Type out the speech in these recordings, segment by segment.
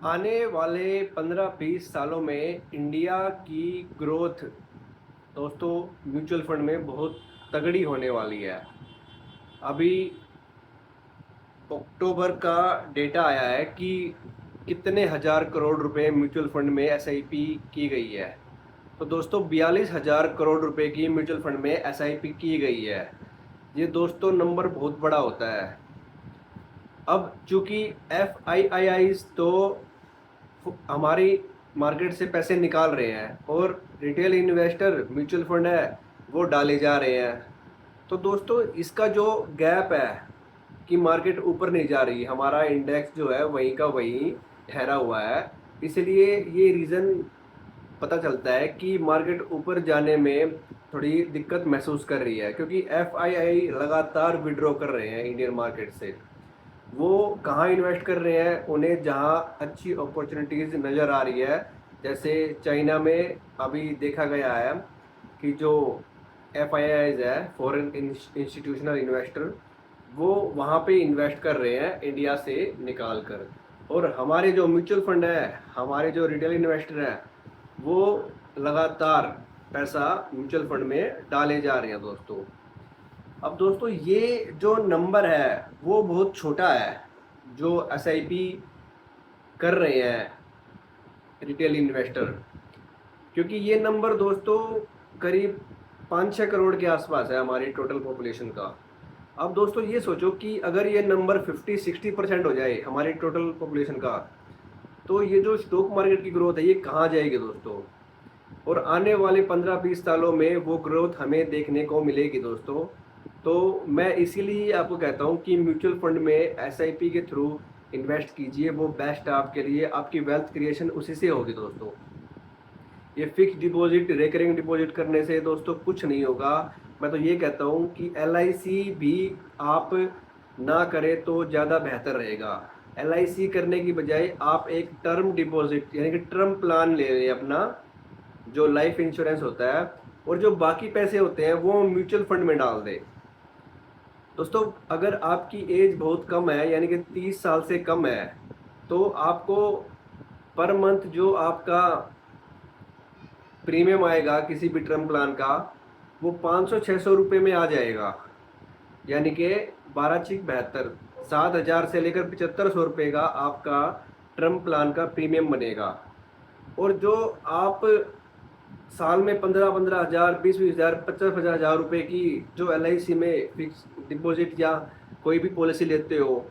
आने वाले 15-20 सालों में इंडिया की ग्रोथ दोस्तों म्यूचुअल फंड में बहुत तगड़ी होने वाली है। अभी अक्टूबर का डेटा आया है कि कितने हज़ार करोड़ रुपए म्यूचुअल फंड में एसआईपी की गई है। तो दोस्तों 42,000 करोड़ रुपए की म्यूचुअल फंड में एसआईपी की गई है। ये दोस्तों नंबर बहुत बड़ा होता है। अब चूंकि एफ आई आई तो हमारी मार्केट से पैसे निकाल रहे हैं और रिटेल इन्वेस्टर म्यूचुअल फंड है वो डाले जा रहे हैं। तो दोस्तों इसका जो गैप है कि मार्केट ऊपर नहीं जा रही, हमारा इंडेक्स जो है वहीं का वहीं ठहरा हुआ है। इसलिए ये रीज़न पता चलता है कि मार्केट ऊपर जाने में थोड़ी दिक्कत महसूस कर रही है, क्योंकि एफ आई आई लगातार विड्रॉ कर रहे हैं इंडियन मार्केट से। वो कहाँ इन्वेस्ट कर रहे हैं, उन्हें जहाँ अच्छी अपॉर्चुनिटीज़ नज़र आ रही है। जैसे चाइना में अभी देखा गया है कि जो एफ आई आईज है, फॉरेन इंस्टीट्यूशनल इन्वेस्टर, वो वहाँ पे इन्वेस्ट कर रहे हैं इंडिया से निकाल कर। और हमारे जो म्यूचुअल फंड है, हमारे जो रिटेल इन्वेस्टर हैं, वो लगातार पैसा म्यूचुअल फंड में डाले जा रहे हैं दोस्तों। अब दोस्तों ये जो नंबर है वो बहुत छोटा है जो एसआईपी कर रहे हैं रिटेल इन्वेस्टर, क्योंकि ये नंबर दोस्तों करीब 5-6 करोड़ के आसपास है हमारी टोटल पॉपुलेशन का। अब दोस्तों ये सोचो कि अगर ये नंबर 50-60% हो जाए हमारी टोटल पॉपुलेशन का, तो ये जो स्टॉक मार्केट की ग्रोथ है ये कहाँ जाएगी दोस्तों। और आने वाले 15-20 सालों में वो ग्रोथ हमें देखने को मिलेगी दोस्तों। तो मैं इसीलिए आपको कहता हूँ कि म्यूचुअल फंड में एसआईपी के थ्रू इन्वेस्ट कीजिए, वो बेस्ट है आपके लिए। आपकी वेल्थ क्रिएशन उसी से होगी दोस्तों। ये फिक्स डिपॉजिट, रिकरिंग डिपॉजिट करने से दोस्तों कुछ नहीं होगा। मैं तो ये कहता हूँ कि एलआईसी भी आप ना करें तो ज़्यादा बेहतर रहेगा। एलआईसी करने की बजाय आप एक टर्म डिपॉजिट यानी कि टर्म प्लान ले लें अपना, जो लाइफ इंश्योरेंस होता है, और जो बाकी पैसे होते हैं वो म्यूचुअल फंड में डाल दें। दोस्तों अगर आपकी एज बहुत कम है यानी कि 30 साल से कम है, तो आपको पर मंथ जो आपका प्रीमियम आएगा किसी भी टर्म प्लान का, वो 500-600 रुपये में आ जाएगा। यानी कि 12×72, 7,000 से लेकर 7,500 रुपये का आपका टर्म प्लान का प्रीमियम बनेगा। और जो आप साल में 15-15 हज़ार, 20-20 हज़ार, 50-50 हज़ार रुपये की जो एलआईसी में फिक्स डिपॉजिट या कोई भी पॉलिसी लेते हो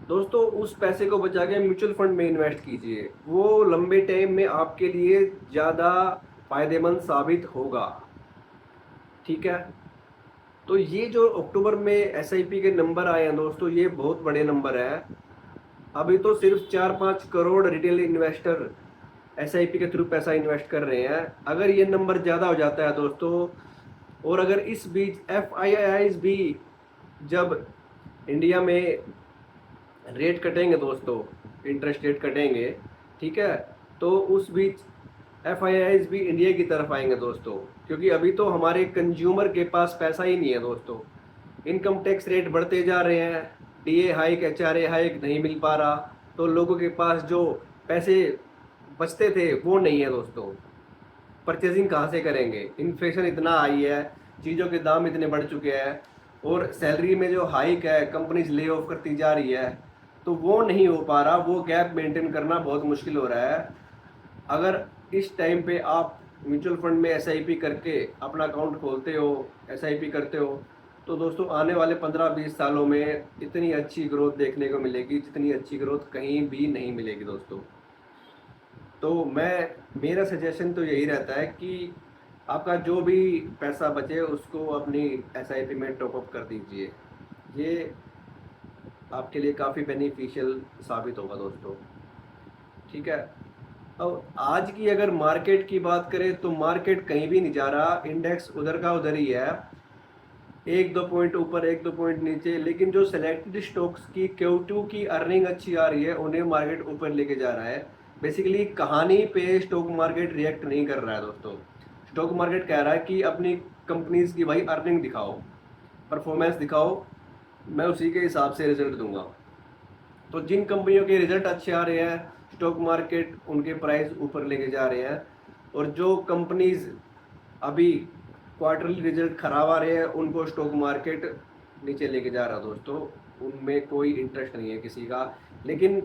दोस्तों, उस पैसे को बचा के म्यूचुअल फंड में इन्वेस्ट कीजिए। वो लंबे टाइम में आपके लिए ज़्यादा फायदेमंद साबित होगा। ठीक है। तो ये जो अक्टूबर में एसआईपी के नंबर आए हैं दोस्तों, ये बहुत बड़े नंबर हैं। अभी तो सिर्फ 4-5 करोड़ रिटेल इन्वेस्टर एसआईपी के थ्रू पैसा इन्वेस्ट कर रहे हैं। अगर ये नंबर ज़्यादा हो जाता है दोस्तों, और अगर इस बीच एफआईआईज भी जब इंडिया में रेट कटेंगे दोस्तों, इंटरेस्ट रेट कटेंगे, ठीक है, तो उस बीच एफआईआईज भी इंडिया की तरफ आएंगे दोस्तों। क्योंकि अभी तो हमारे कंज्यूमर के पास पैसा ही नहीं है दोस्तों। इनकम टैक्स रेट बढ़ते जा रहे हैं, डीए हाइक, एचआरए हाइक नहीं मिल पा रहा, तो लोगों के पास जो पैसे बचते थे वो नहीं है दोस्तों। परचेजिंग कहाँ से करेंगे, इन्फ्लेशन इतना हाई है, चीज़ों के दाम इतने बढ़ चुके हैं, और सैलरी में जो हाइक है, कंपनीज ले ऑफ करती जा रही है, तो वो नहीं हो पा रहा। वो गैप मेंटेन करना बहुत मुश्किल हो रहा है। अगर इस टाइम पे आप म्यूचुअल फंड में एसआईपी करके अपना अकाउंट खोलते हो, एसआईपी करते हो, तो दोस्तों आने वाले 15-20 सालों में इतनी अच्छी ग्रोथ देखने को मिलेगी जितनी अच्छी ग्रोथ कहीं भी नहीं मिलेगी दोस्तों। तो मेरा सजेशन तो यही रहता है कि आपका जो भी पैसा बचे उसको अपनी एसआईपी में टॉपअप कर दीजिए। ये आपके लिए काफ़ी बेनिफिशियल साबित होगा दोस्तों। ठीक है। अब आज की अगर मार्केट की बात करें तो मार्केट कहीं भी नहीं जा रहा, इंडेक्स उधर का उधर ही है, 1-2 पॉइंट ऊपर, 1-2 पॉइंट नीचे। लेकिन जो सिलेक्टेड स्टॉक्स की Q2 की अर्निंग अच्छी आ रही है, उन्हें मार्केट ऊपर लेके जा रहा है। बेसिकली कहानी पे स्टॉक मार्केट रिएक्ट नहीं कर रहा है दोस्तों। स्टॉक मार्केट कह रहा है कि अपनी कंपनीज की भाई अर्निंग दिखाओ, परफॉर्मेंस दिखाओ, मैं उसी के हिसाब से रिजल्ट दूंगा। तो जिन कंपनियों के रिजल्ट अच्छे आ रहे हैं, स्टॉक मार्केट उनके प्राइस ऊपर लेके जा रहे हैं, और जो कंपनीज अभी क्वार्टरली रिजल्ट खराब आ रहे हैं उनको स्टॉक मार्केट नीचे लेके जा रहा है दोस्तों। उनमें कोई इंटरेस्ट नहीं है किसी का। लेकिन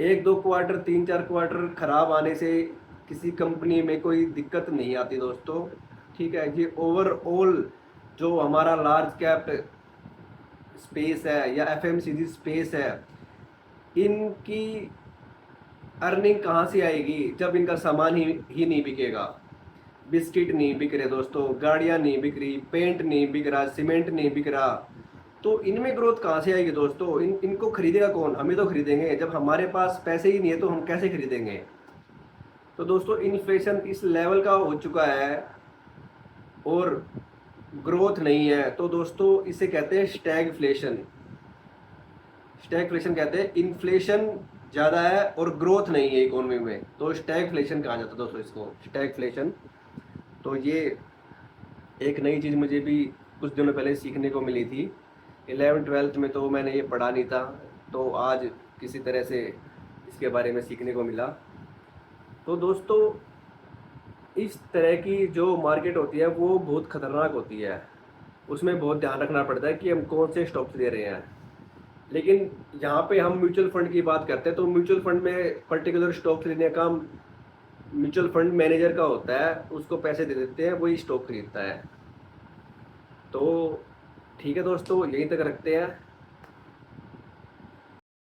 एक दो क्वार्टर, तीन चार क्वार्टर खराब आने से किसी कंपनी में कोई दिक्कत नहीं आती दोस्तों, ठीक है। ये ओवरऑल जो हमारा लार्ज कैप स्पेस है या एफएमसीजी स्पेस है, इनकी अर्निंग कहाँ से आएगी जब इनका सामान ही नहीं बिकेगा। बिस्किट नहीं बिक रहे दोस्तों, गाड़ियाँ नहीं बिक रही, पेंट नहीं बिक रहा, सीमेंट नहीं बिक रहा, तो इनमें ग्रोथ कहाँ से आएगी दोस्तों। इनको खरीदेगा कौन? हम ही तो खरीदेंगे। जब हमारे पास पैसे ही नहीं है तो हम कैसे खरीदेंगे। तो दोस्तों इन्फ्लेशन इस लेवल का हो चुका है और ग्रोथ नहीं है, तो दोस्तों इसे कहते हैं स्टैगफ्लेशन। स्टैगफ्लेशन कहते हैं इन्फ्लेशन ज़्यादा है और ग्रोथ नहीं है इकोनॉमी में, तो स्टैगफ्लेशन कहा जाता है दोस्तों इसको, स्टैगफ्लेशन। तो ये एक नई चीज़ मुझे भी कुछ दिनों पहले सीखने को मिली थी। 11th-12th में तो मैंने ये पढ़ा नहीं था, तो आज किसी तरह से इसके बारे में सीखने को मिला। तो दोस्तों इस तरह की जो मार्केट होती है वो बहुत ख़तरनाक होती है, उसमें बहुत ध्यान रखना पड़ता है कि हम कौन से स्टॉक्स ले रहे हैं। लेकिन यहाँ पे हम म्यूचुअल फंड की बात करते हैं, तो म्यूचुअल फंड में पर्टिकुलर स्टॉक्स लेने का काम म्यूचुअल फंड मैनेजर का होता है, उसको पैसे दे देते हैं, वही स्टॉक खरीदता है। तो ठीक है दोस्तों, यहीं तक रखते हैं।